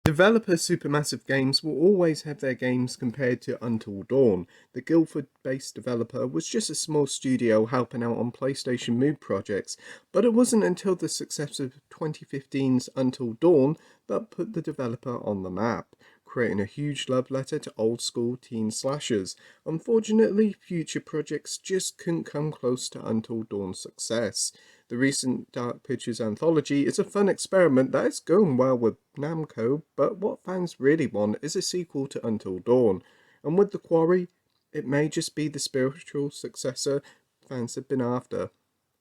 Developer Supermassive Games will always have their games compared to Until Dawn. The Guildford-based developer was just a small studio helping out on PlayStation Move projects, but it wasn't until the success of 2015's Until Dawn that put the developer on the map, creating a huge love letter to old-school teen slashers. Unfortunately, future projects just couldn't come close to Until Dawn's success. The recent Dark Pictures anthology is a fun experiment that is going well with Namco, but what fans really want is a sequel to Until Dawn. And with The Quarry, it may just be the spiritual successor fans have been after.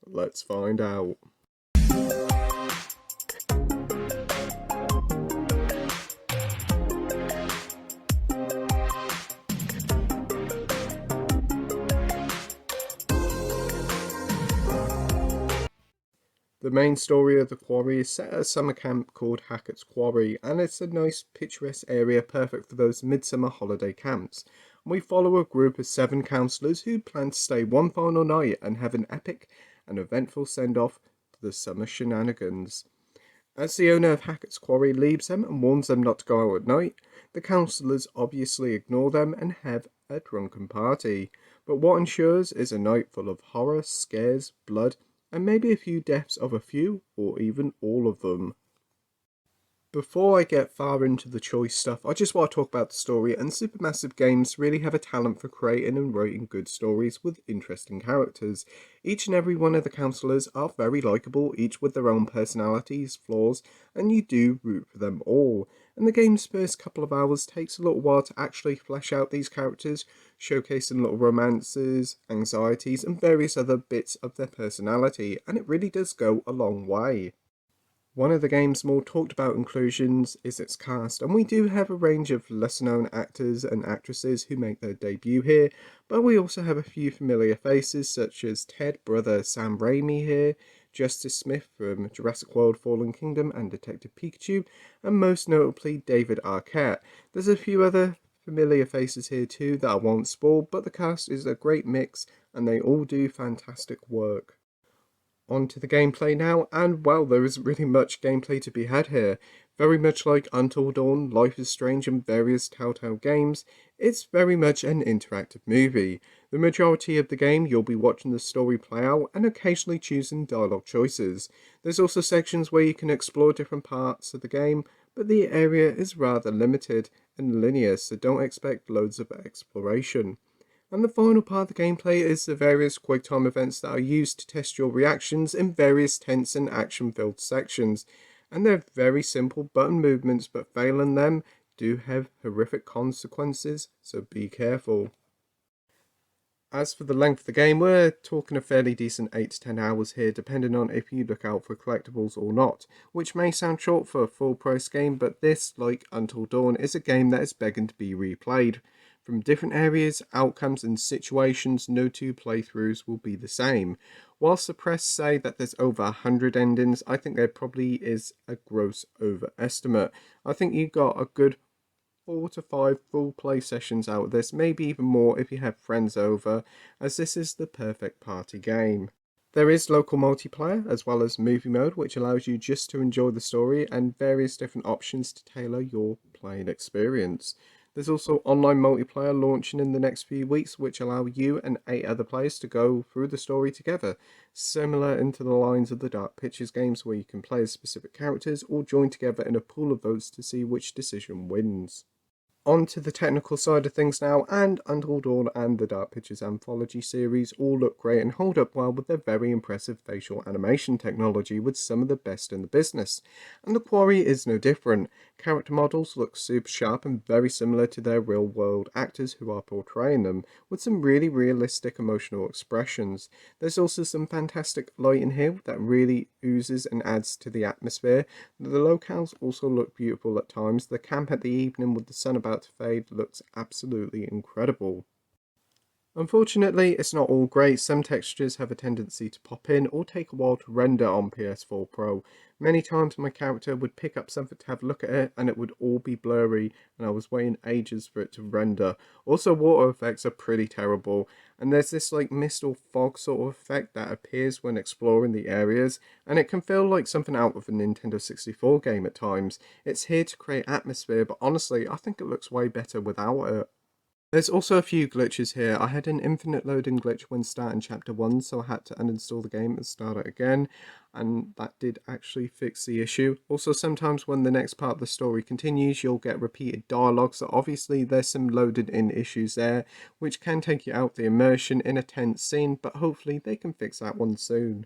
Let's find out. The main story of The Quarry is set at a summer camp called Hackett's Quarry, and it's a nice picturesque area perfect for those midsummer holiday camps. We follow a group of 7 counsellors who plan to stay one final night and have an epic and eventful send-off to the summer shenanigans. As the owner of Hackett's Quarry leaves them and warns them not to go out at night, the counsellors obviously ignore them and have a drunken party. But what ensures is a night full of horror, scares, blood, and maybe a few deaths of a few, or even all of them. Before I get far into the choice stuff, I just want to talk about the story, and Supermassive Games really have a talent for creating and writing good stories with interesting characters. Each and every one of the counsellors are very likeable, each with their own personalities, flaws, and you do root for them all. And the game's first couple of hours takes a little while to actually flesh out these characters, showcasing little romances, anxieties, and various other bits of their personality, and it really does go a long way. One of the game's more talked about inclusions is its cast, and we do have a range of lesser known actors and actresses who make their debut here, but we also have a few familiar faces such as Ted brother Sam Raimi here, Justice Smith from Jurassic World Fallen Kingdom and Detective Pikachu, and most notably David Arquette. There's a few other familiar faces here too that I won't spoil, but the cast is a great mix and they all do fantastic work. On to the gameplay now, and well, there isn't really much gameplay to be had here. Very much like Until Dawn, Life is Strange and various Telltale games, it's very much an interactive movie. The majority of the game you'll be watching the story play out and occasionally choosing dialogue choices. There's also sections where you can explore different parts of the game, but the area is rather limited and linear, so don't expect loads of exploration. And the final part of the gameplay is the various quick time events that are used to test your reactions in various tense and action filled sections. And they're very simple button movements, but failing them do have horrific consequences, so be careful. As for the length of the game, we're talking a fairly decent 8 to 10 hours here, depending on if you look out for collectibles or not, which may sound short for a full price game, but this, like Until Dawn, is a game that is begging to be replayed. From different areas, outcomes and situations, no two playthroughs will be the same. Whilst the press say that there's over 100 endings, I think there probably is a gross overestimate. I think you got a good 4 to 5 full play sessions out of this, maybe even more if you have friends over, as this is the perfect party game. There is local multiplayer as well as movie mode, which allows you just to enjoy the story and various different options to tailor your playing experience. There's also online multiplayer launching in the next few weeks, which allow you and 8 other players to go through the story together, similar into the lines of the Dark Pictures games where you can play as specific characters or join together in a pool of votes to see which decision wins. On to the technical side of things now, and Until Dawn and the Dark Pictures anthology series all look great and hold up well with their very impressive facial animation technology with some of the best in the business. And The Quarry is no different. Character models look super sharp and very similar to their real world actors who are portraying them, with some really realistic emotional expressions. There's also some fantastic lighting here that really oozes and adds to the atmosphere. The locales also look beautiful at times. The camp at the evening with the sun about to fade looks absolutely incredible. Unfortunately, it's not all great. Some textures have a tendency to pop in or take a while to render on PS4 Pro. Many times my character would pick up something to have a look at it and it would all be blurry and I was waiting ages for it to render. Also, water effects are pretty terrible and there's this like mist or fog sort of effect that appears when exploring the areas and it can feel like something out of a Nintendo 64 game at times. It's here to create atmosphere, but honestly I think it looks way better without it. There's also a few glitches here. I had an infinite loading glitch when starting chapter 1, so I had to uninstall the game and start it again, and that did actually fix the issue. Also, sometimes when the next part of the story continues, you'll get repeated dialogue, so obviously there's some loaded in issues there, which can take you out the immersion in a tense scene, but hopefully they can fix that one soon.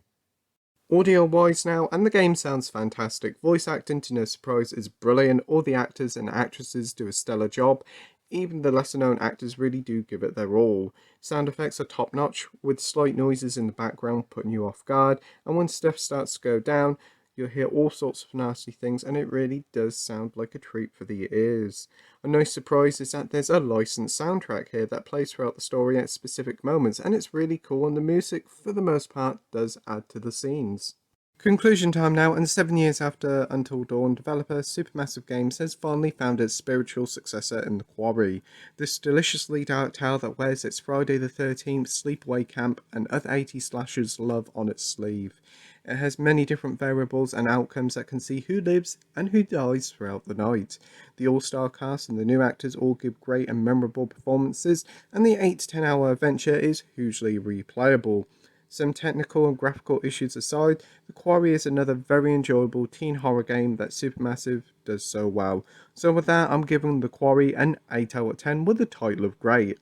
Audio wise now, and the game sounds fantastic. Voice acting, to no surprise, is brilliant. All the actors and actresses do a stellar job. Even the lesser known actors really do give it their all. Sound effects are top notch, with slight noises in the background putting you off guard, and when stuff starts to go down, you'll hear all sorts of nasty things, and it really does sound like a treat for the ears. A nice surprise is that there's a licensed soundtrack here that plays throughout the story at specific moments, and it's really cool, and the music, for the most part, does add to the scenes. Conclusion time now, and 7 years after Until Dawn, developer Supermassive Games has finally found its spiritual successor in the Quarry. This deliciously dark tale that wears its Friday the 13th, Sleepaway Camp, and other 80s slashers love on its sleeve. It has many different variables and outcomes that can see who lives and who dies throughout the night. The all-star cast and the new actors all give great and memorable performances, and the 8 to 10 hour adventure is hugely replayable. Some technical and graphical issues aside, The Quarry is another very enjoyable teen horror game that Supermassive does so well. So with that, I'm giving The Quarry an 8 out of 10 with the title of great.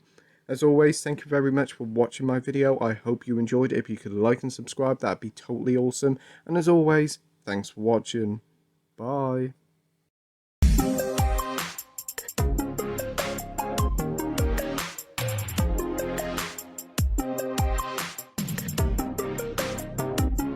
As always, thank you very much for watching my video. I hope you enjoyed it. If you could like and subscribe, that'd be totally awesome. And as always, thanks for watching. Bye.